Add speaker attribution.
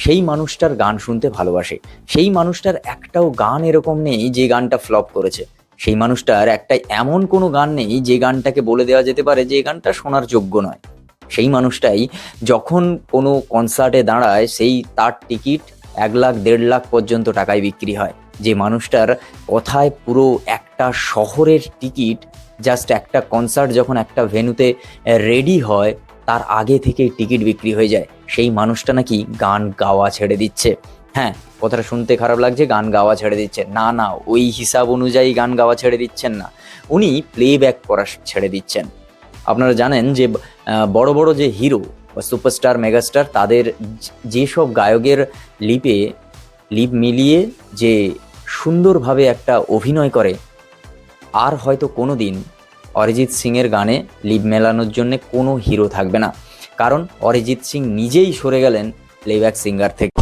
Speaker 1: সেই মানুষটার গান শুনতে ভালোবাসে। সেই মানুষটার একটাও গান এরকম নেই যে গানটা ফ্লপ করেছে। সেই মানুষটার একটা এমন কোনো গান নেই যে গানটাকে বলে দেওয়া যেতে পারে যে এই গানটা শোনার যোগ্য নয়। সেই মানুষটাই যখন কোনো কনসার্টে দাঁড়ায় সেই তার টিকিট 1 লাখ 1.5 লাখ পর্যন্ত টাকায় বিক্রি হয়। যে মানুষটার কথায় পুরো একটা শহরের টিকিট, জাস্ট একটা কনসার্ট যখন একটা ভেন্যুতে রেডি হয় তার আগে থেকেই টিকিট বিক্রি হয়ে যায়। সেই মানুষটা নাকি গান গাওয়া ছেড়ে দিচ্ছে। হ্যাঁ, কথাটা শুনতে খারাপ লাগছে, গান গাওয়া ছেড়ে দিচ্ছে না, না, ওই হিসাব অনুযায়ী গান গাওয়া ছেড়ে দিচ্ছেন না, উনি প্লেব্যাক করা ছেড়ে দিচ্ছেন। আপনারা জানেন যে বড় বড় যে হিরো বা সুপারস্টার মেগাস্টার তাদের যেসব গায়কের লিপ মিলিয়ে যে সুন্দরভাবে একটা অভিনয় করে, আর হয়তো কোনো দিন অরিজিৎ সিংয়ের গানে লিপ মেলানোর জন্য কোনো হিরো থাকবে না। কারণ অরিজিৎ সিং নিজেই সরে গেলেন প্লেব্যাক সিঙ্গার থেকে।